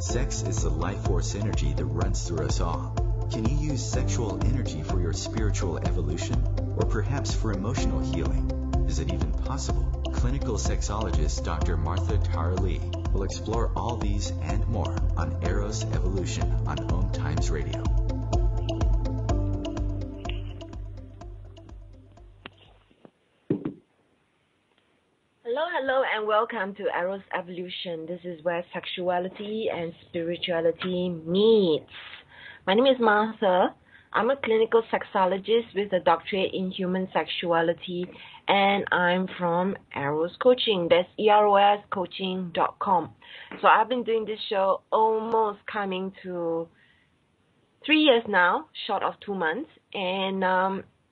Sex is the life force energy that runs through us all. Can you use sexual energy for your spiritual evolution, or perhaps for emotional healing? Is it even possible? Clinical sexologist Dr. Martha Tarlee will explore all these and more on Eros Evolution on Home Times Radio. Hello, and welcome to Eros Evolution. This is where sexuality and spirituality meets. My name is Martha. I'm a clinical sexologist with a doctorate in human sexuality, and I'm from Eros Coaching. That's eroscoaching.com. So I've been doing this show almost coming to 3 years now, short of 2 months, and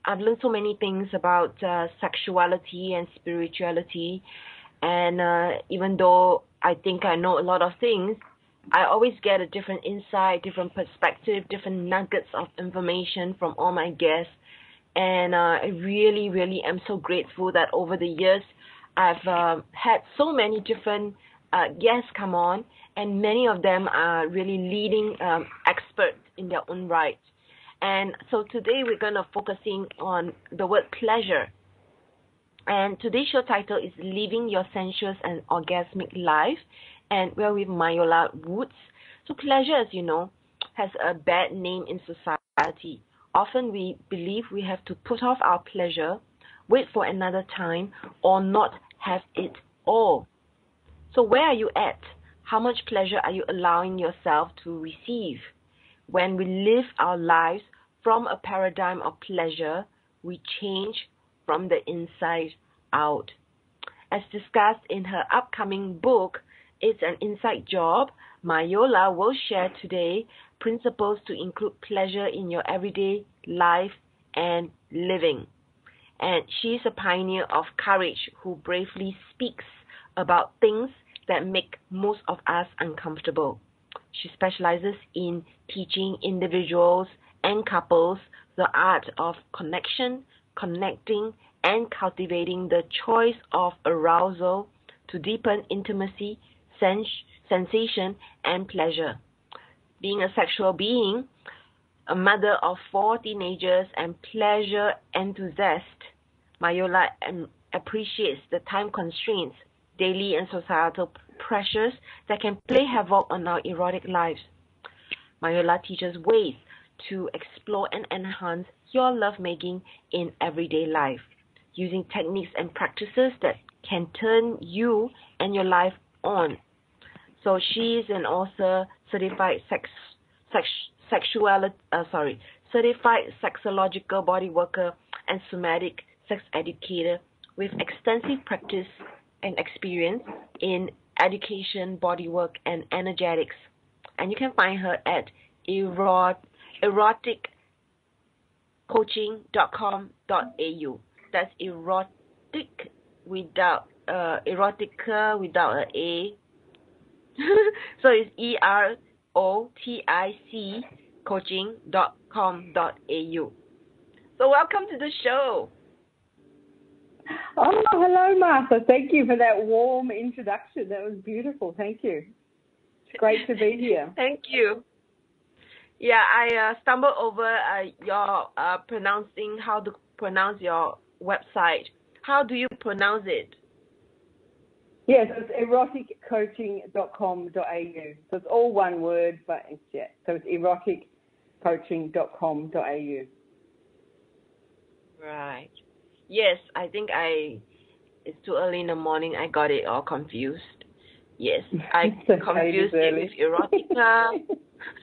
I've learned so many things about sexuality and spirituality. And even though I think I know a lot of things, I always get a different insight, different perspective, different nuggets of information from all my guests. And I really, really am so grateful that over the years I've had so many different guests come on, and many of them are really leading experts in their own right. And so today we're going to focusing on the word pleasure. And today's show title is Living Your Sensuous and Orgasmic Life, and we're with Myola Woods. So pleasure, as you know, has a bad name in society. Often we believe we have to put off our pleasure, wait for another time, or not have it all. So where are you at? How much pleasure are you allowing yourself to receive? When we live our lives from a paradigm of pleasure, we change from the inside out. As discussed in her upcoming book, It's an Inside Job, Myola will share today principles to include pleasure in your everyday life and living. And she's a pioneer of courage who bravely speaks about things that make most of us uncomfortable. She specializes in teaching individuals and couples the art of connection, connecting, and cultivating the choice of arousal to deepen intimacy, sensation, and pleasure. Being a sexual being, a mother of 4 teenagers, and pleasure enthusiast, Myola appreciates the time constraints, daily and societal pressures that can play havoc on our erotic lives. Myola teaches ways to explore and enhance your lovemaking in everyday life, using techniques and practices that can turn you and your life on. So she's an author, certified certified sexological bodyworker, and somatic sex educator with extensive practice and experience in education, bodywork, and energetics. And you can find her at eroticcoaching.com.au. That's erotic without erotica without an A. So it's EROTIC coaching.com.au. So welcome to the show. Oh, hello, Martha. Thank you for that warm introduction. That was beautiful. Thank you. It's great to be here. Thank you. Yeah, I stumbled over your pronouncing, how to pronounce your website. How do you pronounce it? Yes, it's eroticcoaching.com.au. So it's all one word, but it's, yeah. So it's eroticcoaching.com.au. Right. Yes, I think it's too early in the morning. I got it all confused. Yes, I confused it with erotica.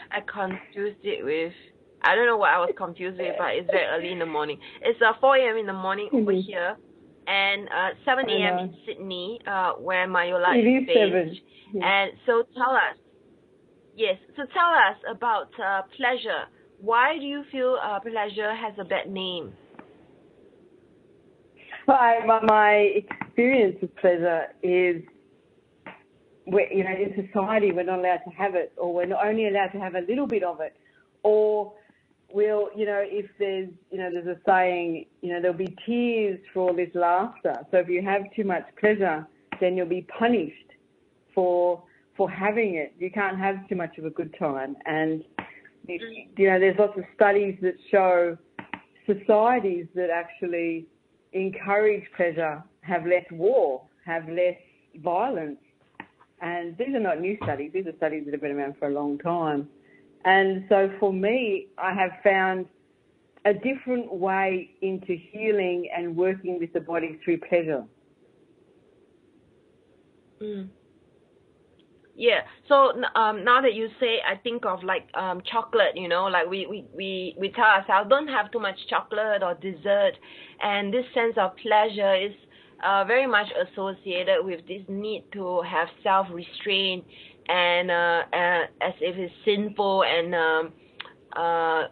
I confused it with, I don't know what I was confused with, but it's very early in the morning. It's 4 a.m. in the morning over here, and 7 a.m. in Sydney, where Myola is based. And so tell us about pleasure. Why do you feel pleasure has a bad name? My experience with pleasure is, in society we're not allowed to have it, or we're only allowed to have a little bit of it, or we'll, if there's a saying, there'll be tears for all this laughter. So if you have too much pleasure, then you'll be punished for for having it. You can't have too much of a good time. And, you know, there's lots of studies that show societies that actually encourage pleasure have less war, have less violence. And these are not new studies. These are studies that have been around for a long time. And so for me, I have found a different way into healing and working with the body through pleasure. Yeah. So now that you say, I think of like chocolate. You know, like we tell ourselves don't have too much chocolate or dessert, and this sense of pleasure is very much associated with this need to have self-restraint, and as if it's sinful and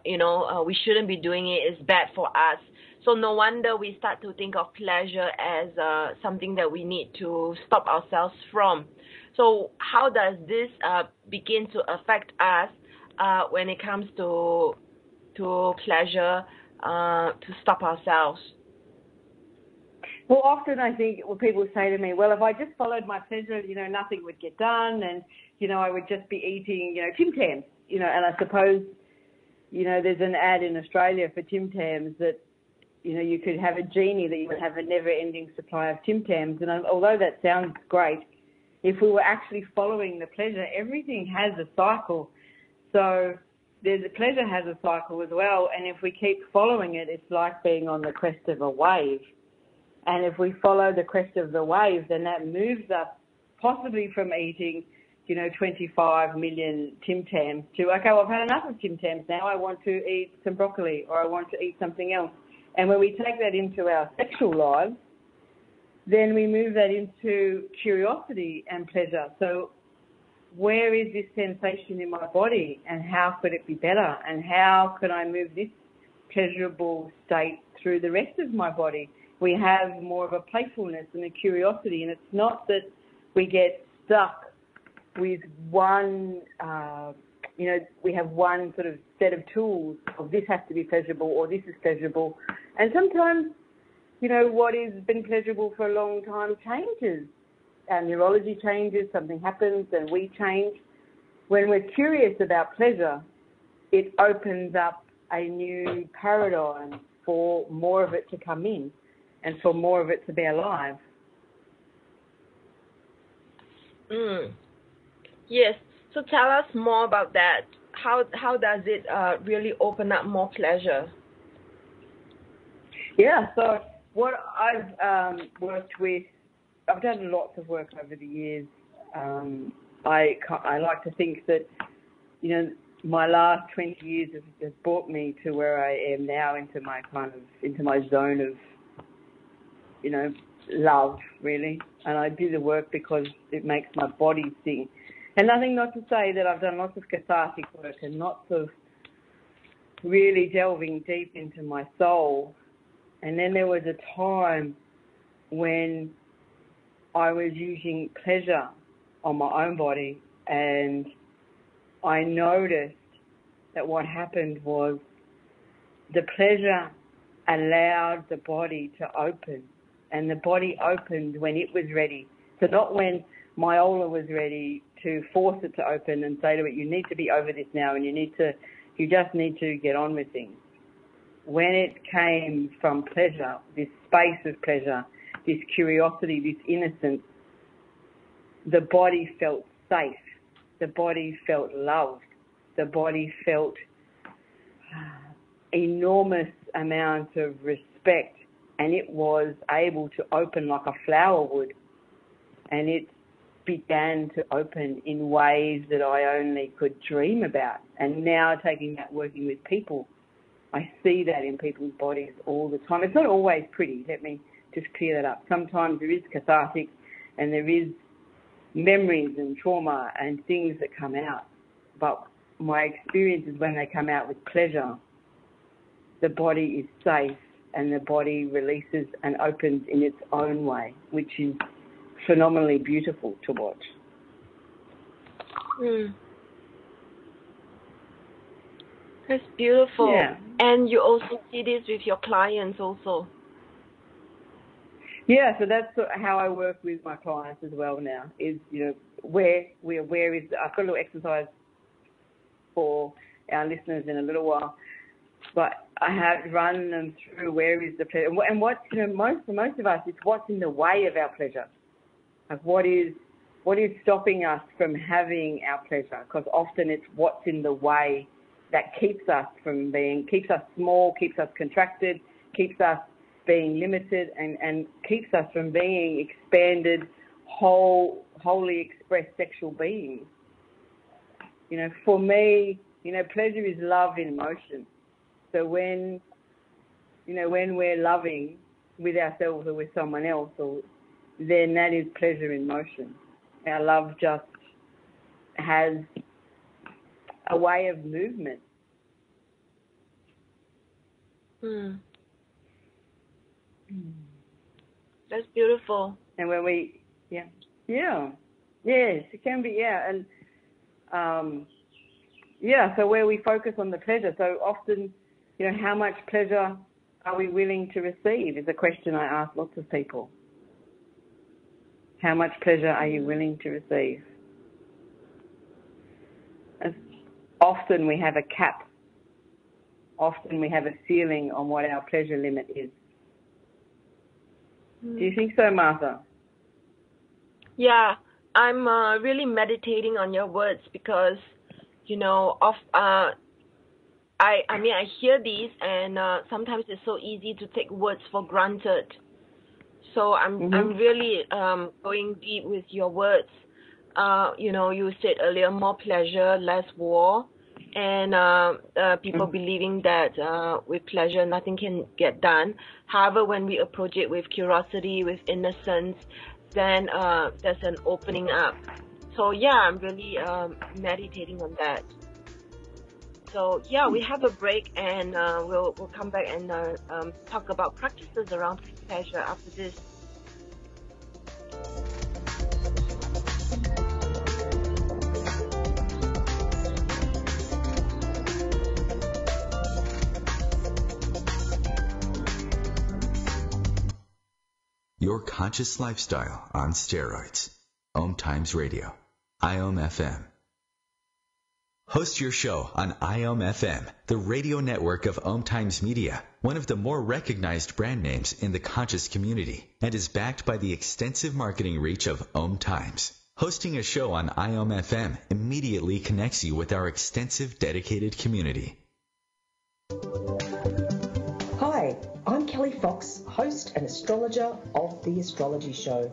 you know, we shouldn't be doing it. It's bad for us. So no wonder we start to think of pleasure as something that we need to stop ourselves from. So how does this begin to affect us when it comes to pleasure, to stop ourselves? Well, often I think people say to me, well, if I just followed my pleasure, you know, nothing would get done, and, you know, I would just be eating, you know, Tim Tams, you know, and I suppose, you know, there's an ad in Australia for Tim Tams that, you know, you could have a genie that you would have a never-ending supply of Tim Tams. And although that sounds great, if we were actually following the pleasure, everything has a cycle. So the pleasure has a cycle as well. And if we keep following it, it's like being on the crest of a wave. And if we follow the crest of the wave, then that moves us possibly from eating, you know, 25 million Tim Tams to, okay, well, I've had enough of Tim Tams now. I want to eat some broccoli, or I want to eat something else. And when we take that into our sexual lives, then we move that into curiosity and pleasure. So where is this sensation in my body, and how could it be better? And how can I move this pleasurable state through the rest of my body? We have more of a playfulness and a curiosity, and it's not that we get stuck with one, you know, we have one sort of set of tools of this has to be pleasurable or this is pleasurable. And sometimes, you know, what has been pleasurable for a long time changes. Our neurology changes, something happens and we change. When we're curious about pleasure, it opens up a new paradigm for more of it to come in and for more of it to be alive. Yes. So tell us more about that. How does it really open up more pleasure? Yeah. So what I've worked with, I've done lots of work over the years. I like to think that, you know, my last 20 years has brought me to where I am now, into my zone of, you know, love, really. And I do the work because it makes my body sing. And nothing not to say that I've done lots of cathartic work and lots of really delving deep into my soul. And then there was a time when I was using pleasure on my own body, and I noticed that what happened was the pleasure allowed the body to open, and the body opened when it was ready. So not when Myola was ready to force it to open and say to it, you need to be over this now, and you just need to get on with things. When it came from pleasure, this space of pleasure, this curiosity, this innocence, the body felt safe. The body felt loved. The body felt enormous amount of respect, and it was able to open like a flower would, and it began to open in ways that I only could dream about. And now taking that, working with people, I see that in people's bodies all the time. It's not always pretty. Let me just clear that up. Sometimes there is cathartic and there is memories and trauma and things that come out. But my experience is when they come out with pleasure, the body is safe and the body releases and opens in its own way, which is phenomenally beautiful to watch. That's beautiful. Yeah. And you also see this with your clients also. Yeah, so that's how I work with my clients as well now. Is where is I've got a little exercise for our listeners in a little while, but I have run them through where is the pleasure and what for most of us it's what's in the way of our pleasure, like what is stopping us from having our pleasure, because often it's what's in the way that keeps us small, keeps us contracted, keeps us being limited, and keeps us from being expanded, wholly expressed sexual beings. For me, pleasure is love in motion. So when we're loving with ourselves or with someone else, then that is pleasure in motion. Our love just has a way of movement. That's beautiful. And when yes, it can be, and so where we focus on the pleasure, so often, how much pleasure are we willing to receive is a question I ask lots of people. How much pleasure are you willing to receive? And often we have a cap. Often we have a ceiling on what our pleasure limit is. Do you think so, Martha? Yeah, I'm really meditating on your words because, I hear these and sometimes it's so easy to take words for granted. So I'm really going deep with your words. You said earlier, more pleasure, less war, and people believing that with pleasure nothing can get done. However, when we approach it with curiosity, with innocence, then there's an opening up. So I'm really meditating on that. So we have a break, and we'll come back and talk about practices around pleasure after this. Your conscious lifestyle on steroids. Om Times Radio. IOM FM. Host your show on IOM FM, the radio network of Om Times Media, one of the more recognized brand names in the conscious community, and is backed by the extensive marketing reach of Om Times. Hosting a show on IOM FM immediately connects you with our extensive dedicated community. Hi, I'm Kelly Fox, host and astrologer of The Astrology Show.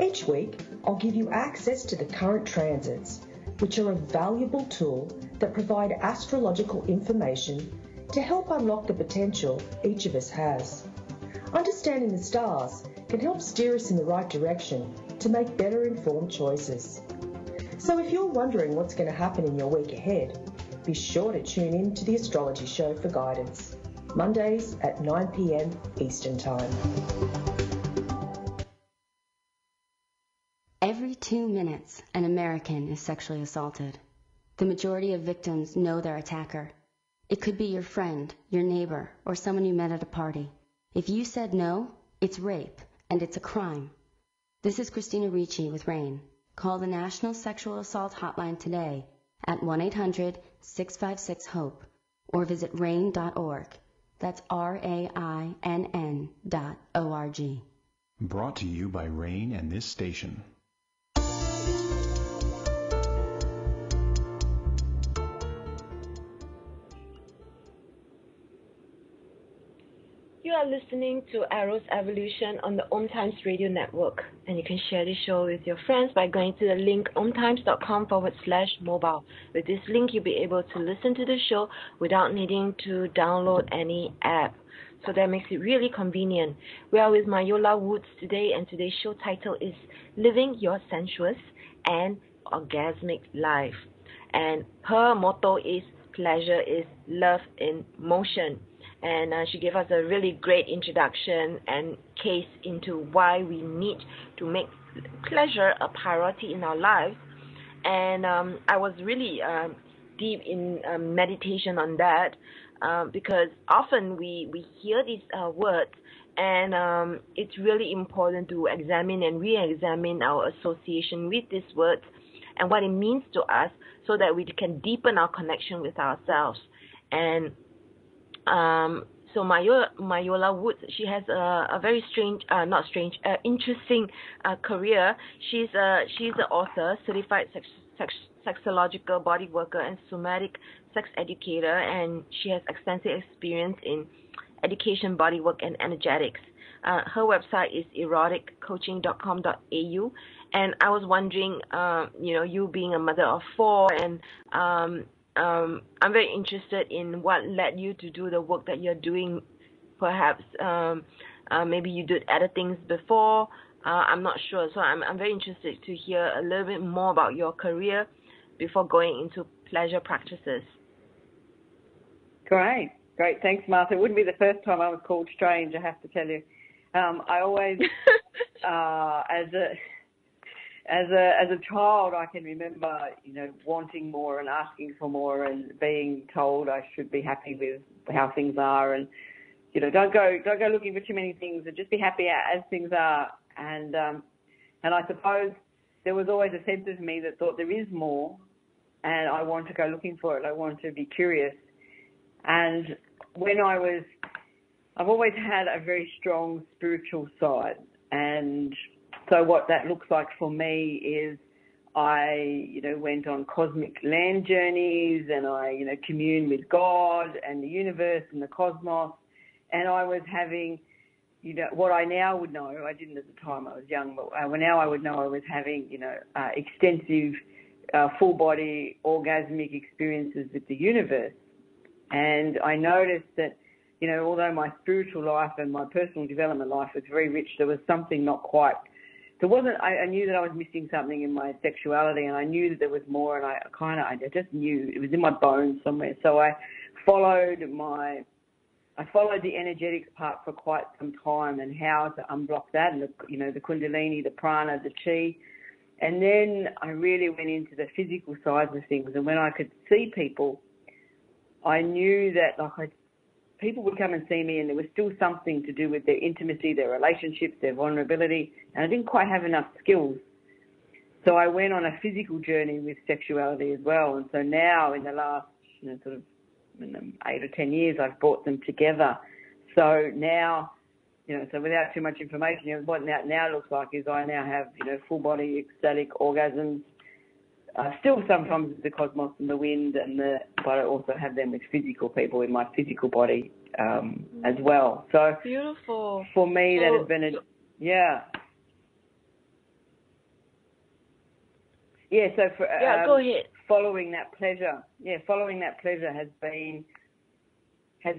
Each week, I'll give you access to the current transits, which are a valuable tool that provide astrological information to help unlock the potential each of us has. Understanding the stars can help steer us in the right direction to make better informed choices. So if you're wondering what's going to happen in your week ahead, be sure to tune in to The Astrology Show for guidance, Mondays at 9 p.m. Eastern Time. Every 2 minutes, an American is sexually assaulted. The majority of victims know their attacker. It could be your friend, your neighbor, or someone you met at a party. If you said no, it's rape, and it's a crime. This is Christina Ricci with RAIN. Call the National Sexual Assault Hotline today at 1-800-656-HOPE or visit RAIN.org. That's RAINN.org. Brought to you by RAIN and this station. You are listening to Eros Evolution on the Om Times Radio Network, and you can share this show with your friends by going to the link omtimes.com/mobile. With this link, you'll be able to listen to the show without needing to download any app. So that makes it really convenient. We are with Myola Woods today, and today's show title is Living Your Sensuous and Orgasmic Life. And her motto is pleasure is love in motion. And she gave us a really great introduction and case into why we need to make pleasure a priority in our lives. And I was really deep in meditation on that because often we hear these words And it's really important to examine and re-examine our association with these words and what it means to us, so that we can deepen our connection with ourselves. And so Myola Woods, she has a very interesting career. She's an author, certified sexological bodyworker, and somatic sex educator, and she has extensive experience in education, bodywork, and energetics. Her website is eroticcoaching.com.au. And I was wondering, you being a mother of 4, and I'm very interested in what led you to do the work that you're doing. Perhaps maybe you did other things before. I'm not sure. So I'm very interested to hear a little bit more about your career before going into pleasure practices. Great. Thanks, Martha. It wouldn't be the first time I was called strange, I have to tell you. I always, as a child, I can remember, wanting more and asking for more and being told I should be happy with how things are, and don't go looking for too many things, and just be happy as things are. And I suppose there was always a sense of me that thought there is more, and I want to go looking for it. I want to be curious. And I've always had a very strong spiritual side, and so what that looks like for me is I, went on cosmic land journeys, and I, communed with God and the universe and the cosmos, and I was having, what I now would know, I didn't at the time, I was young, but now I would know I was having, extensive full body orgasmic experiences with the universe. And I noticed that, although my spiritual life and my personal development life was very rich, there was something not quite. There wasn't. I knew that I was missing something in my sexuality, and I knew that there was more. And I just knew it was in my bones somewhere. So I followed the energetics part for quite some time, and how to unblock that, and the kundalini, the prana, the chi. And then I really went into the physical sides of things, and when I could see people, I knew that people would come and see me, and there was still something to do with their intimacy, their relationships, their vulnerability, and I didn't quite have enough skills. So I went on a physical journey with sexuality as well. And so now in the last, in the 8 or 10 years, I've brought them together. So now, so without too much information, what that now looks like is I now have, full body ecstatic orgasms. Still sometimes with the cosmos and the wind, but I also have them with physical people in my physical body as well. So beautiful. For me, that has been So go ahead. Following that pleasure has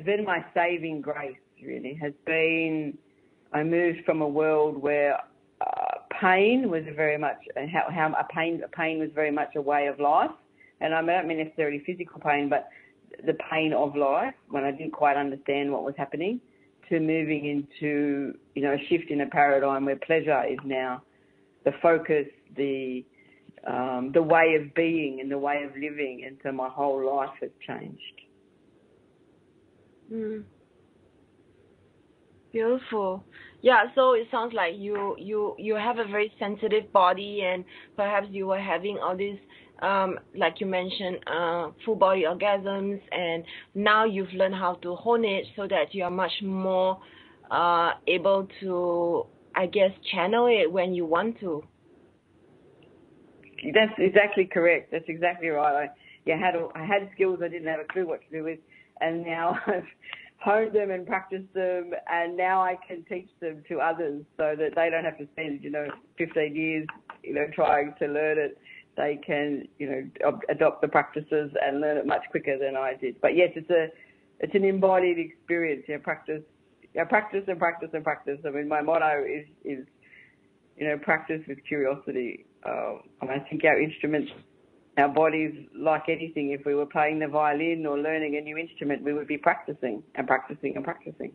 been my saving grace. Really has been. I moved from a world where pain was very much pain was very much a way of life, and I don't mean necessarily physical pain, but the pain of life when I didn't quite understand what was happening, to moving into a shift in a paradigm where pleasure is now the focus, the way of being and the way of living, and so my whole life has changed. Beautiful. Yeah, so it sounds like you have a very sensitive body, and perhaps you were having all these, like you mentioned, full body orgasms, and now you've learned how to hone it so that you are much more able to, I guess, channel it when you want to. That's exactly correct. That's exactly right. I had skills I didn't have a clue what to do with, and now I've honed them and practiced them, and now I can teach them to others so that they don't have to spend 15 years trying to learn it. They can adopt the practices and learn it much quicker than I did. But yes, it's an embodied experience. Practice and practice and practice. I mean, my motto is practice with curiosity. I think our instruments, our bodies, like anything, if we were playing the violin or learning a new instrument, we would be practicing and practicing and practicing.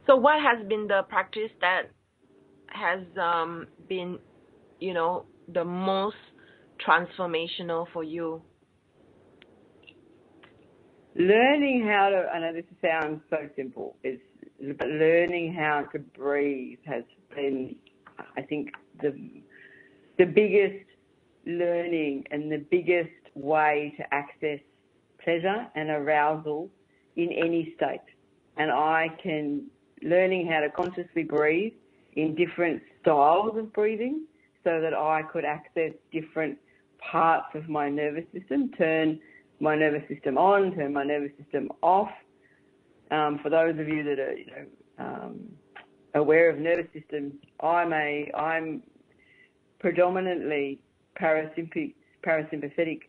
So what has been the practice that has been, the most transformational for you? learning how to, I know this sounds so simple, but learning how to breathe has been, I think, the biggest learning and the biggest way to access pleasure and arousal in any state. And learning how to consciously breathe in different styles of breathing so that I could access different parts of my nervous system, turn my nervous system on, turn my nervous system off. For those of you that are, aware of nervous systems, I'm predominantly parasympathetic,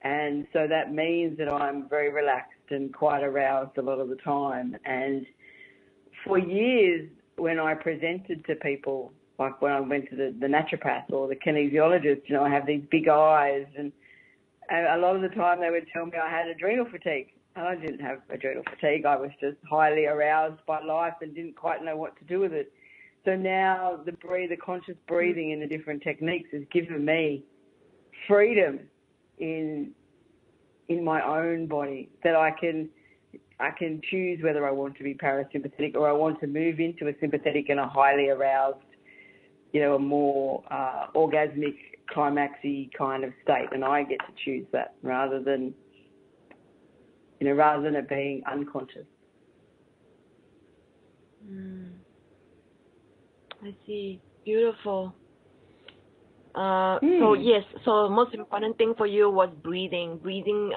and so that means that I'm very relaxed and quite aroused a lot of the time. And for years, when I presented to people, like when I went to the naturopath or the kinesiologist, I have these big eyes, and a lot of the time they would tell me I had adrenal fatigue. And I didn't have adrenal fatigue. I was just highly aroused by life and didn't quite know what to do with it. So now the conscious breathing and the different techniques has given me freedom in my own body, that I can choose whether I want to be parasympathetic or I want to move into a sympathetic and a highly aroused, a more orgasmic, climaxy kind of state, and I get to choose that rather than it being unconscious. I see. Beautiful. So most important thing for you was breathing. Breathing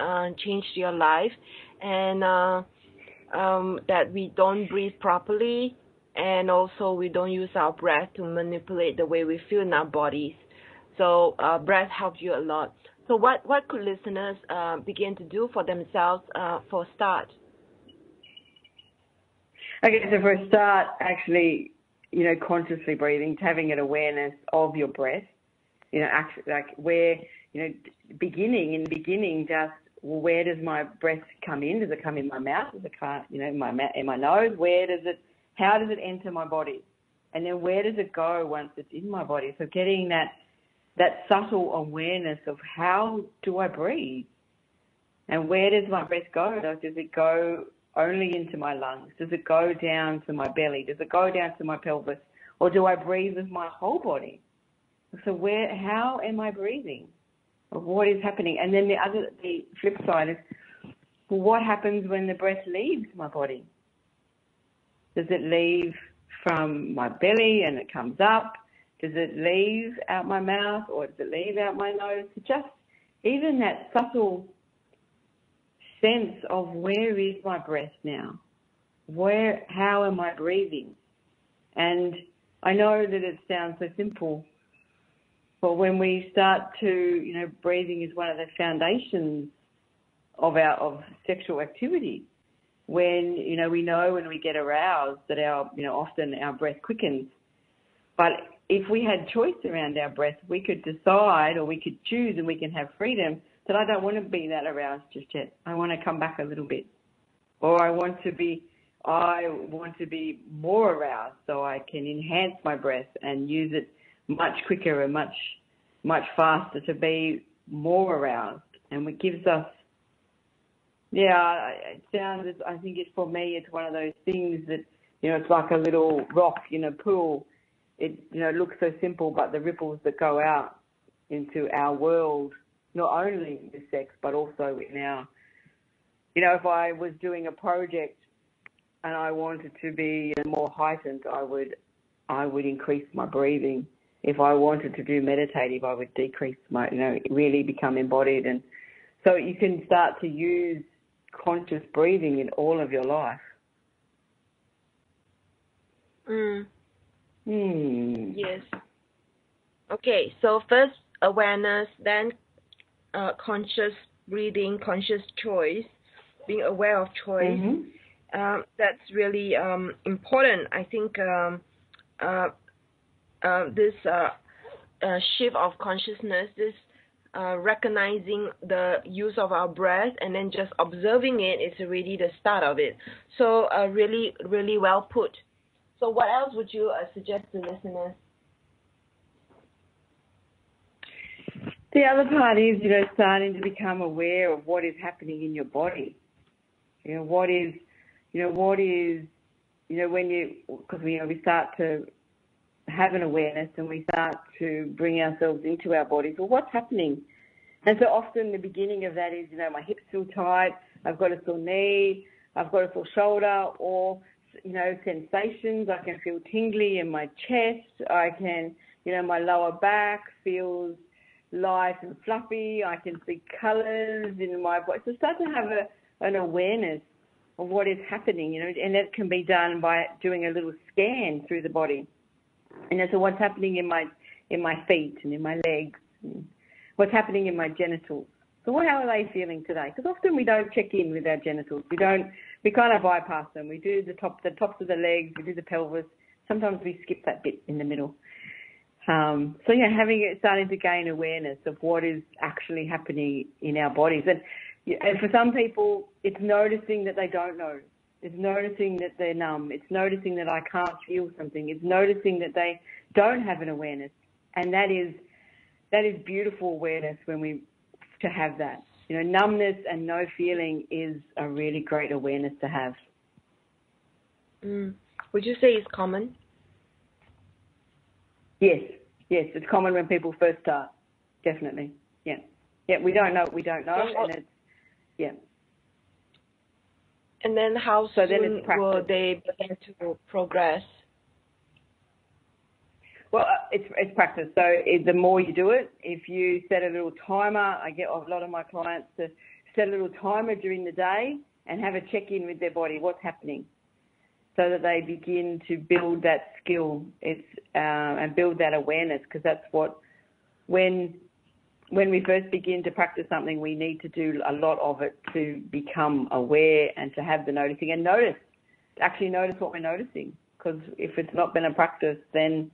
changed your life, and that we don't breathe properly, and also we don't use our breath to manipulate the way we feel in our bodies. So breath helps you a lot. So what could listeners begin to do for themselves for a start? Okay, so for a start, actually, consciously breathing, having an awareness of your breath, actually, like where, beginning, just where does my breath come in? Does it come in my mouth? Does it come, in my nose? How does it enter my body? And then where does it go once it's in my body? So getting that subtle awareness of how do I breathe? And where does my breath go? Does it go only into my lungs? Does it go down to my belly? Does it go down to my pelvis? Or do I breathe with my whole body? So how am I breathing? What is happening? And then the flip side is, what happens when the breath leaves my body? Does it leave from my belly and it comes up? Does it leave out my mouth, or does it leave out my nose? Just even that subtle sense of where is my breath now? How am I breathing? And I know that it sounds so simple, but when we start to, breathing is one of the foundations of sexual activity. When, we know when we get aroused that often our breath quickens. But if we had choice around our breath, we could decide, or we could choose, and we can have freedom that I don't want to be that aroused just yet. I want to come back a little bit. Or I want to be more aroused so I can enhance my breath and use it much quicker and much faster to be more aroused. And it gives us, I think for me, it's one of those things that, it's like a little rock in a pool. It, looks so simple, but the ripples that go out into our world, not only with sex, but also in our, if I was doing a project and I wanted to be more heightened, I would increase my breathing. If I wanted to do meditative, I would decrease my, really become embodied. And so you can start to use conscious breathing in all of your life. Yes. Okay, so first awareness, then conscious breathing, conscious choice, being aware of choice. That's really important. I think this shift of consciousness, this recognizing the use of our breath and then just observing it is really the start of it. So really, really well put. So what else would you suggest to listeners? The other part is, starting to become aware of what is happening in your body. Because we start to have an awareness and we start to bring ourselves into our bodies. Well, what's happening? And so often the beginning of that is, my hips feel tight, I've got a sore knee, I've got a sore shoulder, or, sensations. I can feel tingly in my chest. I can, my lower back feels light and fluffy. I can see colours in my body. So start to have an awareness of what is happening, and that can be done by doing a little scan through the body. And so what's happening in my feet and in my legs, and what's happening in my genitals. So how are they feeling today? Because often we don't check in with our genitals. We kind of bypass them. We do the tops of the legs, we do the pelvis. Sometimes we skip that bit in the middle. Starting to gain awareness of what is actually happening in our bodies. And for some people, it's noticing that they don't know. It's noticing that they're numb. It's noticing that I can't feel something. It's noticing that they don't have an awareness. And that is beautiful awareness to have that. Numbness and no feeling is a really great awareness to have. Would you say it's common? Yes, it's common when people first start, definitely. Yeah, we don't know what we don't know, and it's, yeah. And then how soon will they begin to progress? Well, it's practice. So the more you do it, if you set a little timer, I get a lot of my clients to set a little timer during the day and have a check-in with their body, what's happening, so that they begin to build that skill and build that awareness, because that's what, when we first begin to practice something, we need to do a lot of it to become aware and to have the noticing and actually notice what we're noticing. Because if it's not been a practice, then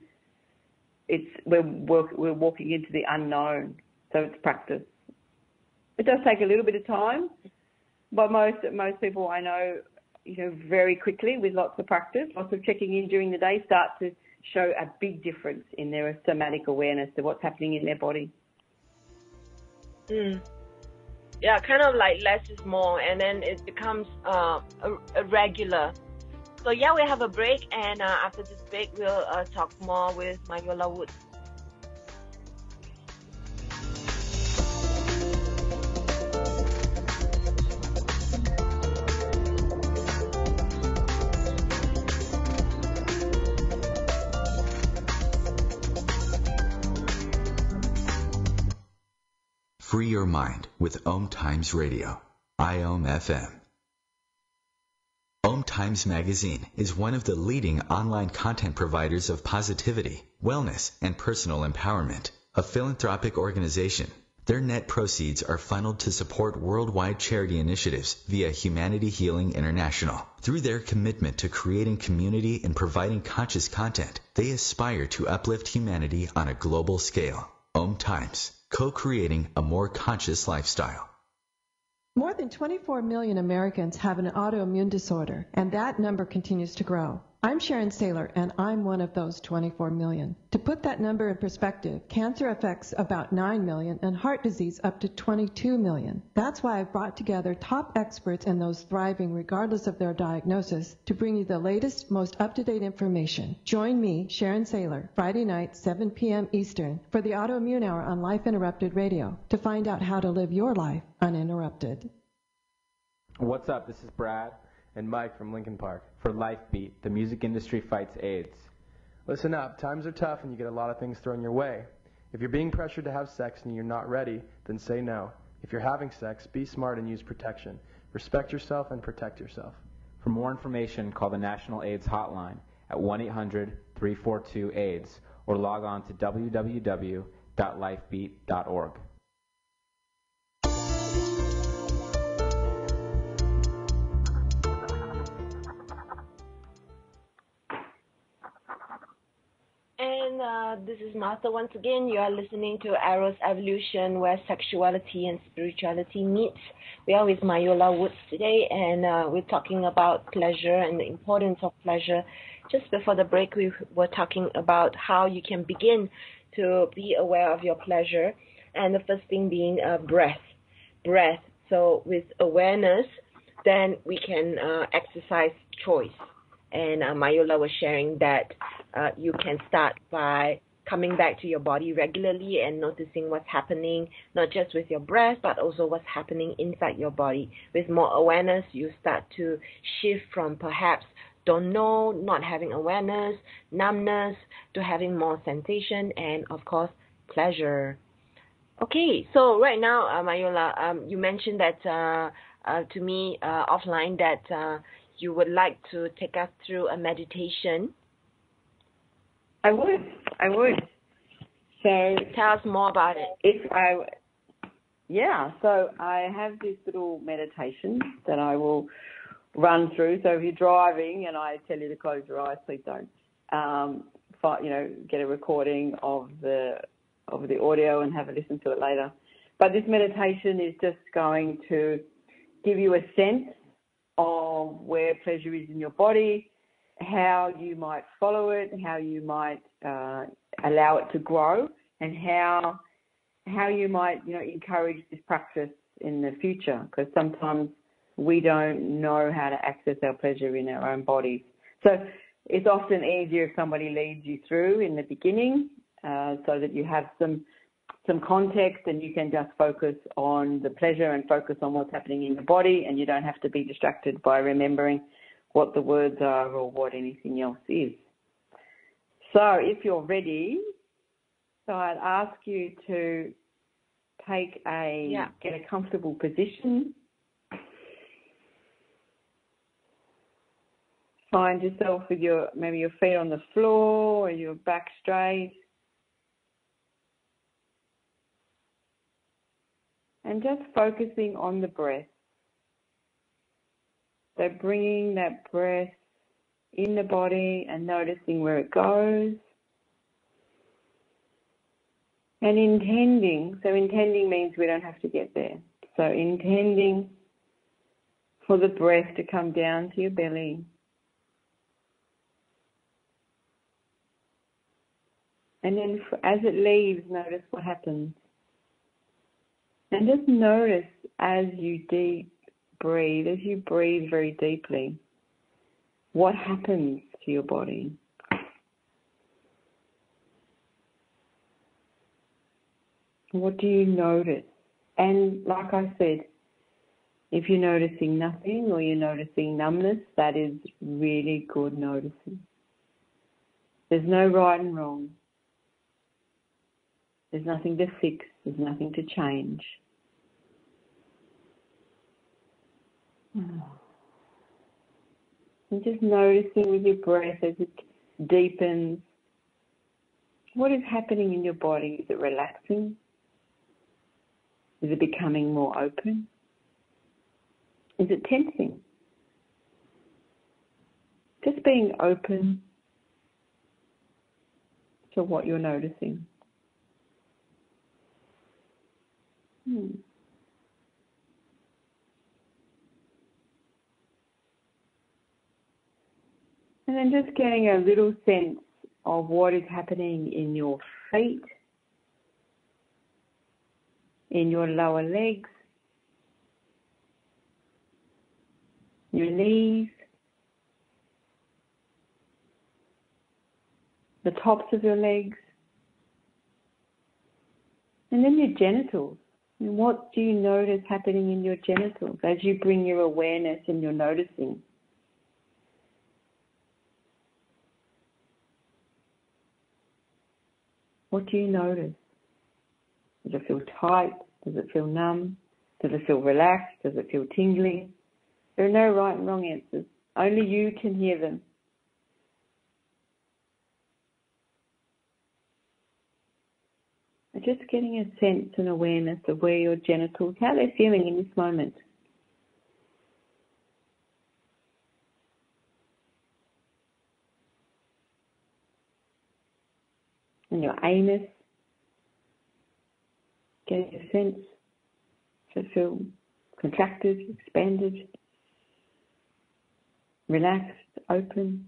we're walking into the unknown. So it's practice. It does take a little bit of time, but most people I know, very quickly with lots of practice, lots of checking in during the day, start to show a big difference in their somatic awareness of what's happening in their body. Yeah, kind of like less is more, and then it becomes a regular. So we have a break, and after this break, we'll talk more with Myola Woods. Free your mind with Om Times Radio, IOM FM. Om Times Magazine is one of the leading online content providers of positivity, wellness, and personal empowerment, a philanthropic organization. Their net proceeds are funneled to support worldwide charity initiatives via Humanity Healing International. Through their commitment to creating community and providing conscious content, they aspire to uplift humanity on a global scale. Om Times, co-creating a more conscious lifestyle. More than 24 million Americans have an autoimmune disorder, and that number continues to grow. I'm Sharon Saylor, and I'm one of those 24 million. To put that number in perspective, cancer affects about 9 million and heart disease up to 22 million. That's why I've brought together top experts and those thriving regardless of their diagnosis to bring you the latest, most up-to-date information. Join me, Sharon Saylor, Friday night, 7 p.m. Eastern, for the Autoimmune Hour on Life Interrupted Radio to find out how to live your life uninterrupted. What's up? This is Brad and Mike from Lincoln Park for Life Beat, the music industry fights AIDS. Listen up, times are tough and you get a lot of things thrown your way. If you're being pressured to have sex and you're not ready, then say no. If you're having sex, be smart and use protection. Respect yourself and protect yourself. For more information, call the National AIDS Hotline at 1-800-342-AIDS or log on to www.lifebeat.org. And this is Martha once again. You are listening to Eros Evolution, where sexuality and spirituality meets. We are with Myola Woods today, and we're talking about pleasure and the importance of pleasure. Just before the break, we were talking about how you can begin to be aware of your pleasure. And the first thing being breath. So with awareness, then we can exercise choice. And Myola was sharing that you can start by coming back to your body regularly and noticing what's happening, not just with your breath, but also what's happening inside your body. With more awareness, you start to shift from perhaps don't know, not having awareness, numbness, to having more sensation and, of course, pleasure. Okay, so right now, Myola, you mentioned that to me offline that you would like to take us through a meditation. I would. So tell us more about it. So I have this little meditation that I will run through. So if you're driving and I tell you to close your eyes, please don't. Get a recording of the audio and have a listen to it later. But this meditation is just going to give you a sense of where pleasure is in your body, how you might follow it, how you might allow it to grow, and how you might encourage this practice in the future, because sometimes we don't know how to access our pleasure in our own bodies. So it's often easier if somebody leads you through in the beginning, so that you have some context and you can just focus on the pleasure and focus on what's happening in your body, and you don't have to be distracted by remembering what the words are or what anything else is. So if you're ready, I'd ask you to get a comfortable position. Find yourself with maybe your feet on the floor or your back straight. And just focusing on the breath. So bringing that breath in the body and noticing where it goes. And intending means we don't have to get there. So intending for the breath to come down to your belly. And then as it leaves, notice what happens. And just notice as you breathe very deeply, what happens to your body. What do you notice? And like I said, if you're noticing nothing or you're noticing numbness, that is really good noticing. There's no right and wrong. There's nothing to fix. There's nothing to change. And just noticing with your breath as it deepens, what is happening in your body? Is it relaxing? Is it becoming more open? Is it tensing? Just being open to what you're noticing. And then just getting a little sense of what is happening in your feet, in your lower legs, your knees, the tops of your legs, and then your genitals. And what do you notice happening in your genitals as you bring your awareness and your noticing? What do you notice? Does it feel tight? Does it feel numb? Does it feel relaxed? Does it feel tingling? There are no right and wrong answers. Only you can hear them. Just getting a sense and awareness of where your genitals, how they're feeling in this moment. And your anus, getting a sense to feel contracted, expanded, relaxed, open.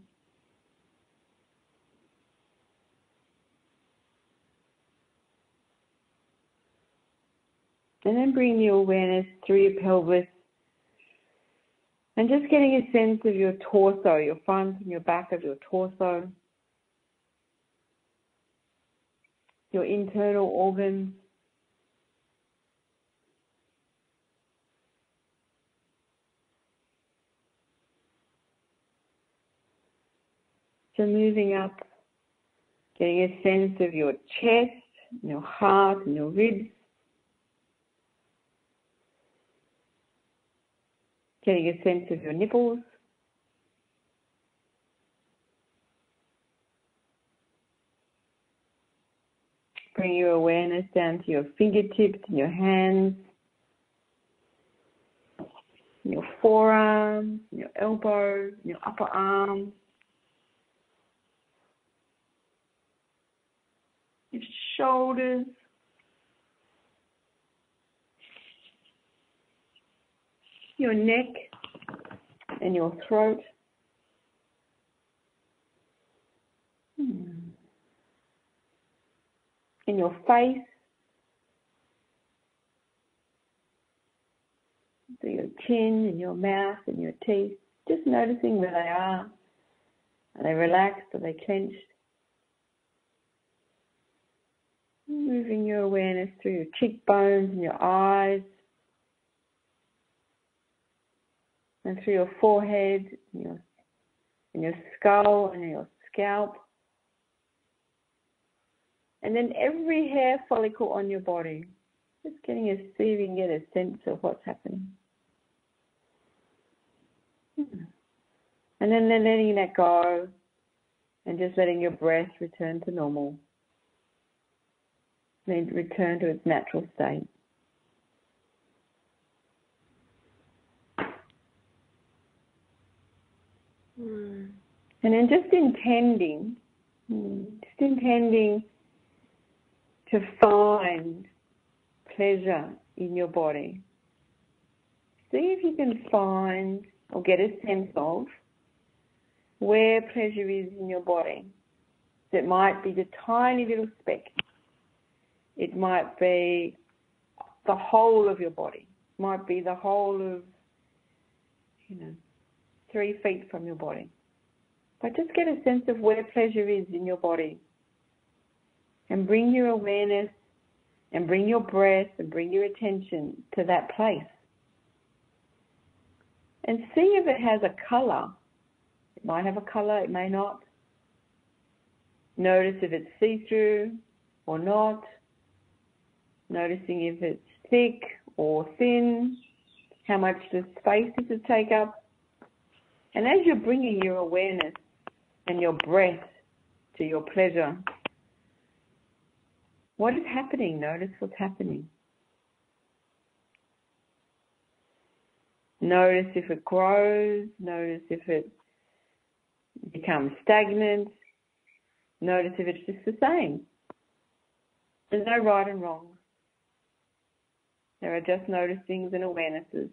And then bring your awareness through your pelvis and just getting a sense of your torso, your front and your back of your torso, your internal organs, so moving up, getting a sense of your chest, your heart and your ribs, getting a sense of your nipples, bring your awareness down to your fingertips and your hands, and your forearms, and your elbows, and your upper arms, your shoulders, your neck and your throat. And your face, so your chin and your mouth and your teeth, just noticing where they are. Are they relaxed? Are they clenched? Moving your awareness through your cheekbones and your eyes, and through your forehead and your skull and your scalp. And then every hair follicle on your body, just getting a see if you can get a sense of what's happening. And then letting that go and just letting your breath return to normal. Then return to its natural state. And then just intending to find pleasure in your body. See if you can find or get a sense of where pleasure is in your body. It might be the tiny little speck. It might be the whole of your body. It might be the whole of, 3 feet from your body. But just get a sense of where pleasure is in your body. And bring your awareness and bring your breath and bring your attention to that place. And see if it has a colour. It might have a colour, it may not. Notice if it's see-through or not. Noticing if it's thick or thin. How much the space does it take up. And as you're bringing your awareness and your breath to your pleasure, what is happening? Notice what's happening. Notice if it grows. Notice if it becomes stagnant. Notice if it's just the same. There's no right and wrong. There are just noticings and awarenesses.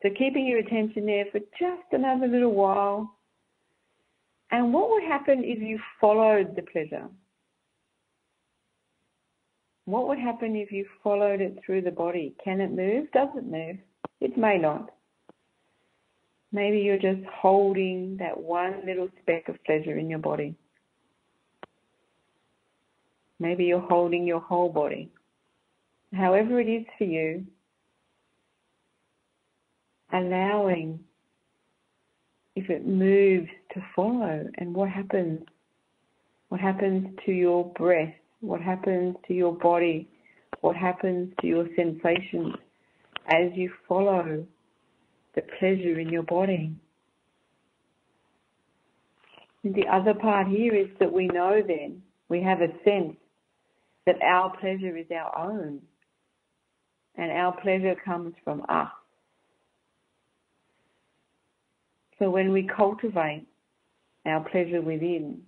So keeping your attention there for just another little while. And what would happen if you followed the pleasure? What would happen if you followed it through the body? Can it move? Does it move? It may not. Maybe you're just holding that one little speck of pleasure in your body. Maybe you're holding your whole body. However it is for you, allowing if it moves to follow. And what happens? What happens to your breath? What happens to your body? What happens to your sensations as you follow the pleasure in your body? And the other part here is that we know then, we have a sense that our pleasure is our own. And our pleasure comes from us. So when we cultivate our pleasure within,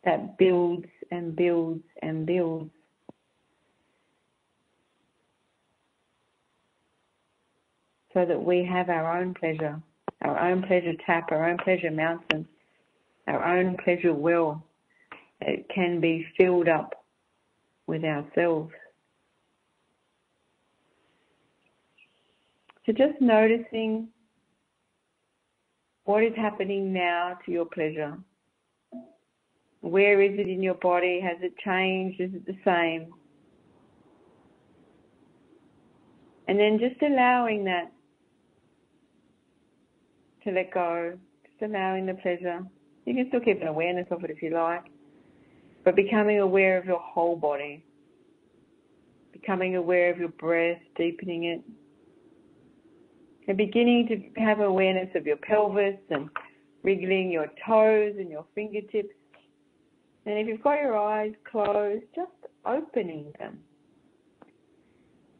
that builds and builds and builds. So that we have our own pleasure tap, our own pleasure mountain, our own pleasure well. It can be filled up with ourselves So just noticing what is happening now to your pleasure. Where is it in your body? Has it changed? Is it the same? And then just allowing that to let go, just allowing the pleasure. You can still keep an awareness of it if you like, but becoming aware of your whole body, becoming aware of your breath, deepening it, and beginning to have awareness of your pelvis and wriggling your toes and your fingertips. And if you've got your eyes closed, just opening them.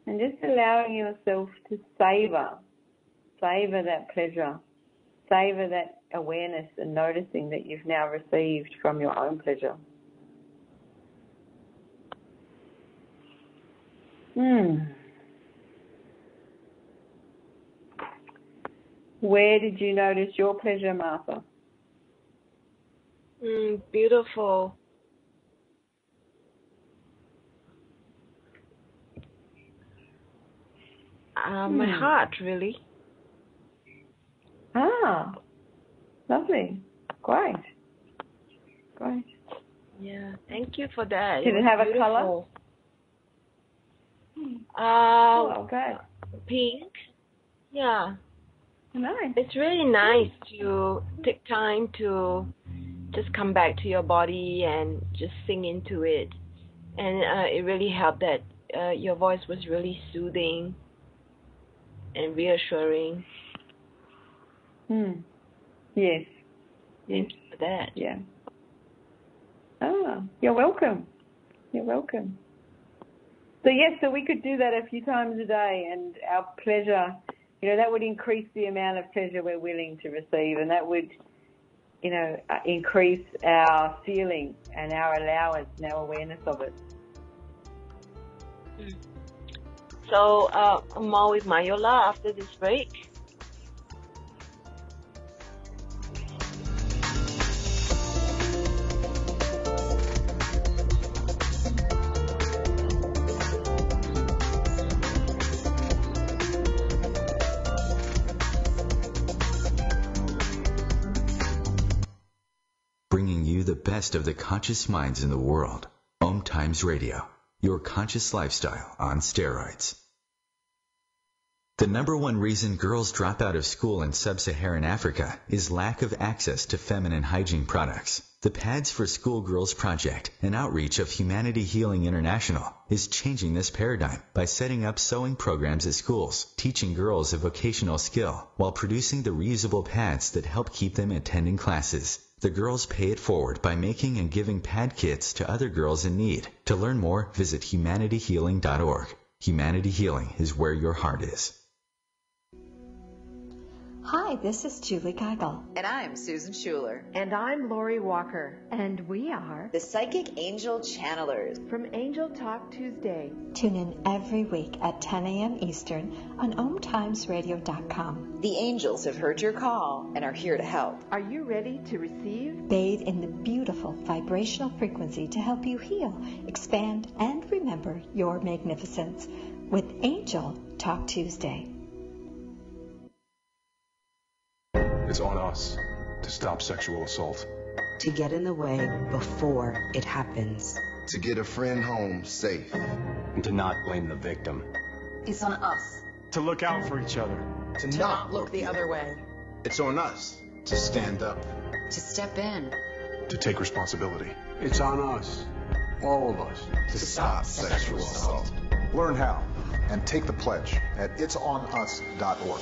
And just allowing yourself to savor that pleasure, savor that awareness and noticing that you've now received from your own pleasure. Where did you notice your pleasure, Martha? Beautiful. My heart, really. Ah, lovely. Great. Yeah, thank you for that. Did it have a colour? Okay. Pink. Yeah. Nice. It's really nice to take time to just come back to your body and just sing into it. And it really helped that your voice was really soothing and reassuring. Yes. Thank you for that. Yeah. Ah, you're welcome. You're welcome. So yes, so we could do that a few times a day, and our pleasure, that would increase the amount of pleasure we're willing to receive, and that would, increase our feeling and our allowance and our awareness of it. So, more with Myola after this break. Bringing you the best of the conscious minds in the world. Om Times Radio, your conscious lifestyle on steroids. The number one reason girls drop out of school in sub-Saharan Africa is lack of access to feminine hygiene products. The Pads for Schoolgirls Project, an outreach of Humanity Healing International, is changing this paradigm by setting up sewing programs at schools, teaching girls a vocational skill, while producing the reusable pads that help keep them attending classes. The girls pay it forward by making and giving pad kits to other girls in need. To learn more, visit humanityhealing.org. Humanity Healing is where your heart is. Hi, this is Julie Geigel. And I'm Susan Schuler. And I'm Lori Walker. And we are the Psychic Angel Channelers from Angel Talk Tuesday. Tune in every week at 10 a.m. Eastern on omtimesradio.com. The angels have heard your call and are here to help. Are you ready to receive? Bathe in the beautiful vibrational frequency to help you heal, expand, and remember your magnificence with Angel Talk Tuesday. It's on us to stop sexual assault. To get in the way before it happens. To get a friend home safe. And to not blame the victim. It's on us. To look out for each other. To not look the other way. It's on us to stand up. To step in. To take responsibility. It's on us, all of us, to stop sexual assault. Learn how and take the pledge at itsonus.org.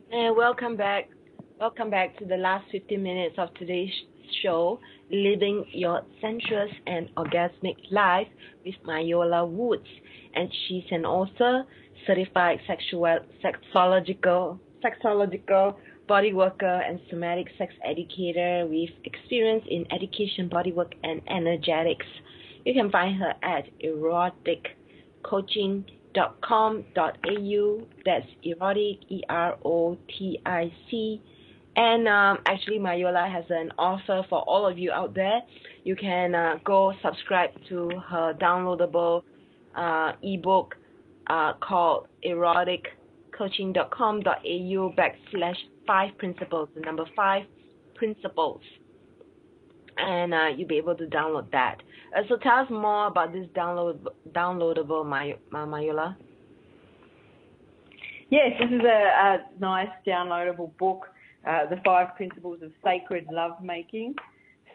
And welcome back. Welcome back to the last 15 minutes of today's show, Living Your Sensuous and Orgasmic Life with Myola Woods. And she's an author, certified sexological, bodyworker, and somatic sex educator with experience in education, bodywork, and energetics. You can find her at eroticcoaching.com.au. That's erotic, erotic, And actually, Myola has an offer for all of you out there. You can go subscribe to her downloadable ebook called erotic coaching.com.au/5 principles, the number 5 principles. And you'll be able to download that. So tell us more about this downloadable, Myola. Yes, this is a nice downloadable book, The 5 Principles of Sacred Lovemaking.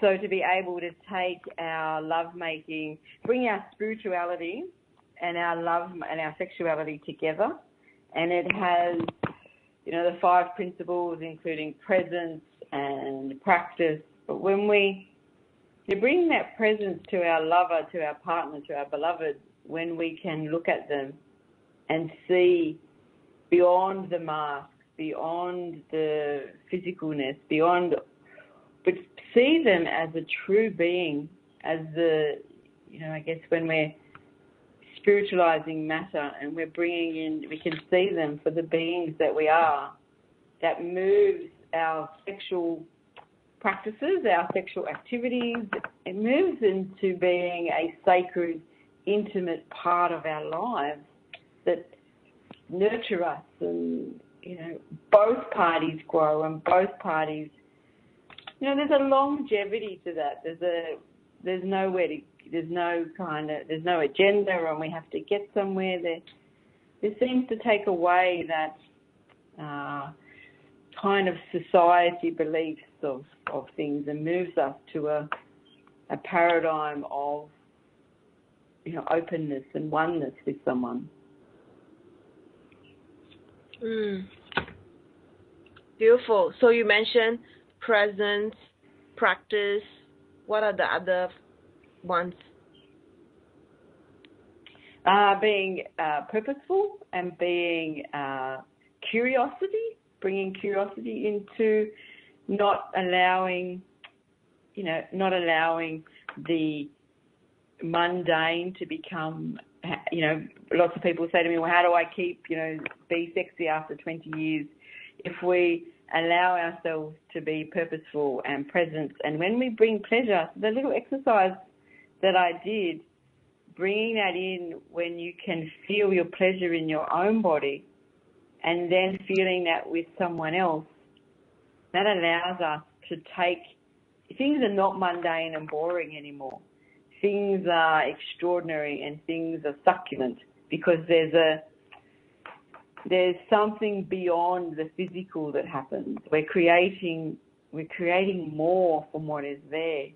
So to be able to take our lovemaking, bring our spirituality and our love and our sexuality together. And it has, the 5 principles, including presence and practice. But when we bring that presence to our lover, to our partner, to our beloved, when we can look at them and see beyond the mask, beyond the physicalness, but see them as a true being, as I guess when we're spiritualizing matter and we're bringing in, we can see them for the beings that we are. That moves our sexual practices, our sexual activities. It moves into being a sacred, intimate part of our lives that nurture us, and both parties grow and both parties. There's a longevity to that. There's no agenda, and we have to get somewhere. There seems to take away that kind of society beliefs of things and moves us to a paradigm of openness and oneness with someone. Beautiful. So you mentioned presence, practice. What are the other ones? Being purposeful and being curiosity, bringing curiosity into not allowing the mundane to become, lots of people say to me, well, how do I keep, be sexy after 20 years? If we allow ourselves to be purposeful and present, and when we bring pleasure, the little exercise that I did, bringing that in when you can feel your pleasure in your own body and then feeling that with someone else, that allows us to take, things are not mundane and boring anymore. Things are extraordinary and things are succulent because there's something beyond the physical that happens. We're creating more from what is there.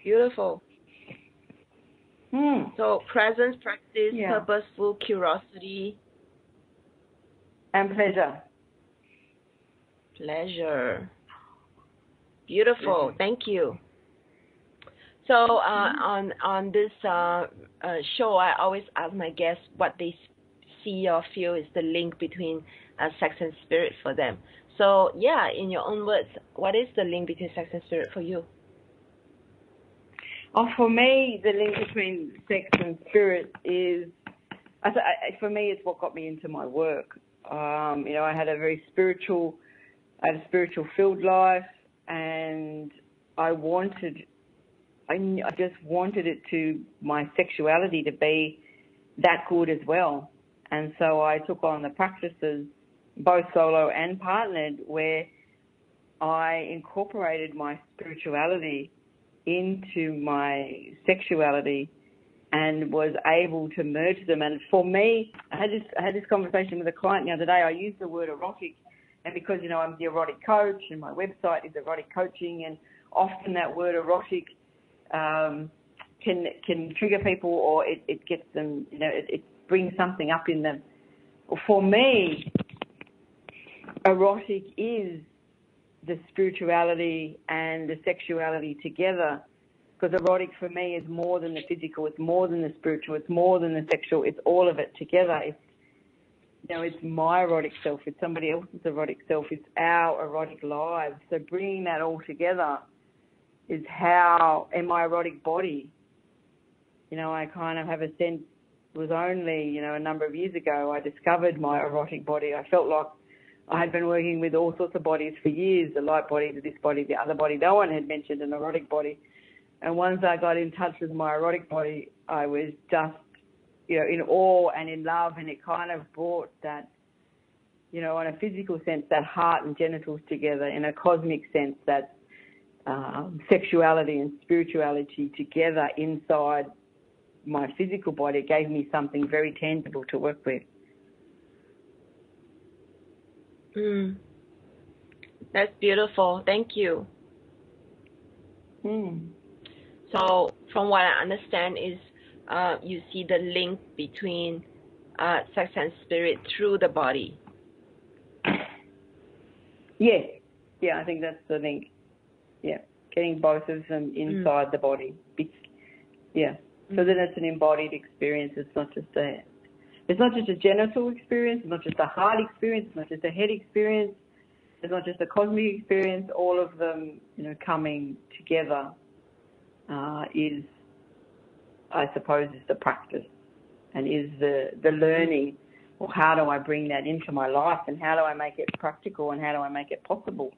Beautiful. So presence, practice, purposeful, curiosity. And pleasure. Pleasure. Beautiful. Thank you. So on this show, I always ask my guests what they see or feel is the link between sex and spirit for them. So in your own words, what is the link between sex and spirit for you? For me, the link between sex and spirit is, for me, it's what got me into my work. I had a very spiritual filled life, and I just wanted it to, my sexuality to be that good as well. And so I took on the practices, both solo and partnered, where I incorporated my spirituality into my sexuality and was able to merge them. And for me, I had this conversation with a client the other day. I used the word erotic, and because, I'm the erotic coach and my website is erotic coaching, and often that word erotic can trigger people, or it gets them, it brings something up in them. For me, erotic is the spirituality and the sexuality together, because erotic for me is more than the physical, it's more than the spiritual, it's more than the sexual, it's all of it together. It's my erotic self, it's somebody else's erotic self, it's our erotic lives. So bringing that all together is how, in my erotic body, I kind of have a sense was only, a number of years ago I discovered my erotic body. I felt like I had been working with all sorts of bodies for years, the light body, this body, the other body. No one had mentioned an erotic body. And once I got in touch with my erotic body, I was just, in awe and in love, and it kind of brought that, in a physical sense, that heart and genitals together, in a cosmic sense, that sexuality and spirituality together inside my physical body. It gave me something very tangible to work with. That's beautiful. Thank you. So from what I understand is you see the link between sex and spirit through the body. Yes. Yeah, I think that's the link. Yeah, getting both of them inside the body. Yeah, so then it's an embodied experience. It's not just a genital experience. It's not just a heart experience. It's not just a head experience. It's not just a cosmic experience. All of them, coming together is, I suppose, is the practice and is the learning. Well, how do I bring that into my life, and how do I make it practical, and how do I make it possible?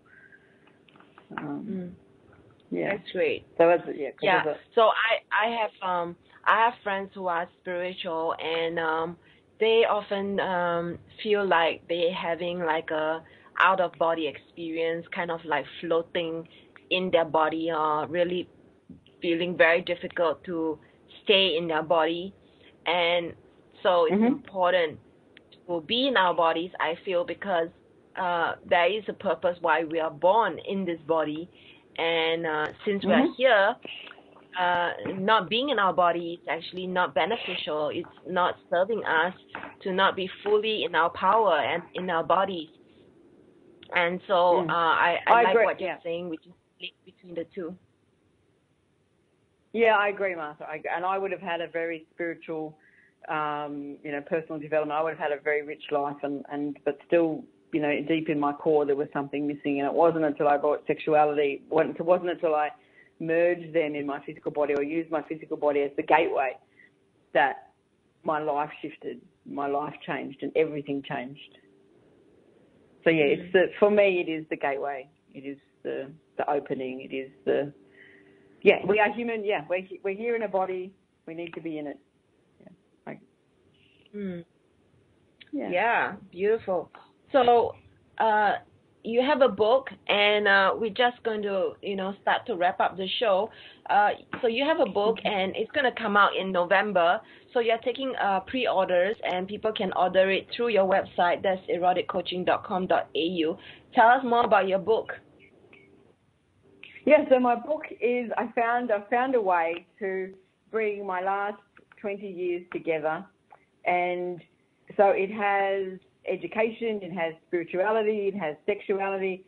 Yeah, that's great. So So I have friends who are spiritual, and they often feel like they're having like a out of body experience, kind of like floating in their body, really feeling very difficult to stay in their body, and so it's important to be in our bodies, I feel, because there is a purpose why we are born in this body, and since we are here, not being in our body is actually not beneficial. It's not serving us to not be fully in our power and in our bodies. And so I like agree. what you're saying, which is the link between the two. Yeah, I agree, Martha. And I would have had a very spiritual, personal development. I would have had a very rich life, but still, deep in my core, there was something missing. And it wasn't until I brought sexuality, it wasn't until I merged them in my physical body or used my physical body as the gateway that my life shifted, my life changed, and everything changed. So yeah, for me, it is the gateway. It is the opening. It is we are human. Yeah, we're here in a body. We need to be in it. Yeah, beautiful. So you have a book, and we're just going to, start to wrap up the show. So you have a book, and it's going to come out in November. So you're taking pre-orders, and people can order it through your website. That's eroticcoaching.com.au. Tell us more about your book. Yeah, so my book is, I found a way to bring my last 20 years together. And so it has education, it has spirituality, it has sexuality,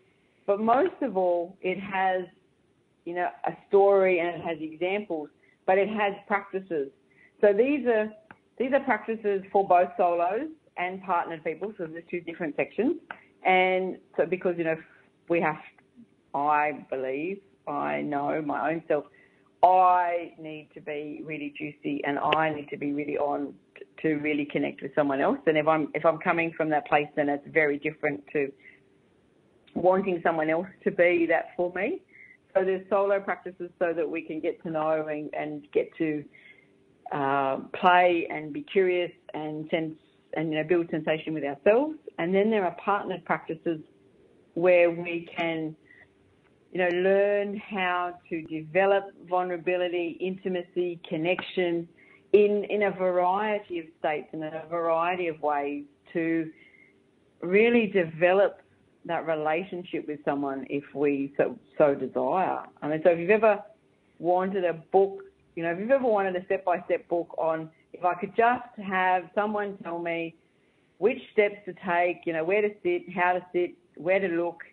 but most of all, it has, a story, and it has examples, but it has practices. So these are practices for both solos and partnered people. So there's two different sections. And so because, I believe, I know my own self, I need to be really juicy, and I need to be really on to really connect with someone else. And if I'm coming from that place, then it's very different to wanting someone else to be that for me. So there's solo practices so that we can get to know and get to play and be curious and sense and build sensation with ourselves. And then there are partnered practices where we can learn how to develop vulnerability, intimacy, connection in a variety of states and in a variety of ways to really develop that relationship with someone if we so desire. I mean, so if you've ever wanted a book, if you've ever wanted a step-by-step book on, if I could just have someone tell me which steps to take, where to sit, how to sit, where to look,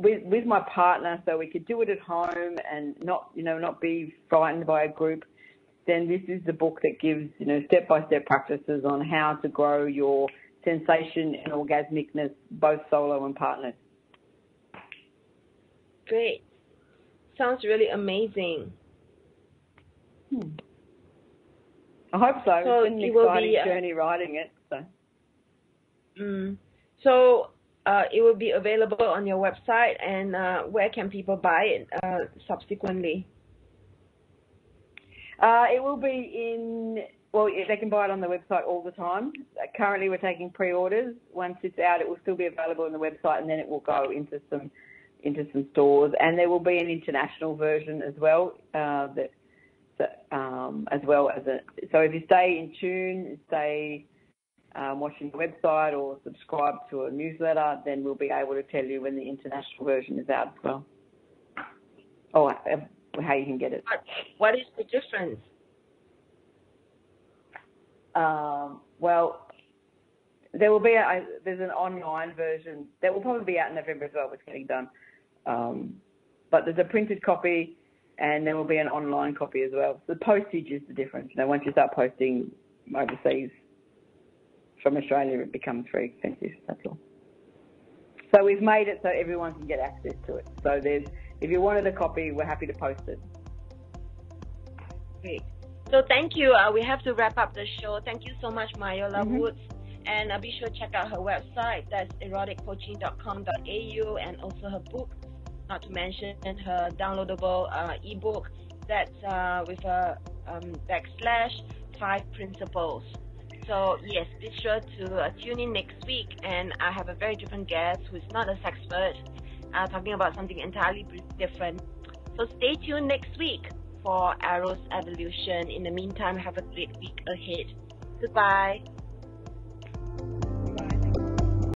with my partner, so we could do it at home and not be frightened by a group, then this is the book that gives, step-by-step practices on how to grow your sensation and orgasmicness, both solo and partnered. Great. Sounds really amazing. I hope so. So it's been it an will exciting be journey writing it. So it will be available on your website, and where can people buy it subsequently? It will be they can buy it on the website all the time. Currently, we're taking pre-orders. Once it's out, it will still be available on the website, and then it will go into some stores. And there will be an international version as well. So if you stay in tune, watching the website or subscribe to a newsletter, then we'll be able to tell you when the international version is out as well, or how you can get it. What is the difference? Well, there will be there's an online version that will probably be out in November as well. It's getting done, but there's a printed copy, and there will be an online copy as well. The postage is the difference. Once you start posting overseas from Australia, it becomes very expensive. That's all. So we've made it so everyone can get access to it. So if you wanted a copy, we're happy to post it. Great. So thank you. We have to wrap up the show. Thank you so much, Myola Woods. And be sure to check out her website. That's eroticcoaching.com.au, and also her book, not to mention her downloadable ebook that's with a /5 principles. So yes, be sure to tune in next week. And I have a very different guest who's not a sexpert, talking about something entirely different. So stay tuned next week for Eros Evolution. In the meantime, have a great week ahead. Goodbye.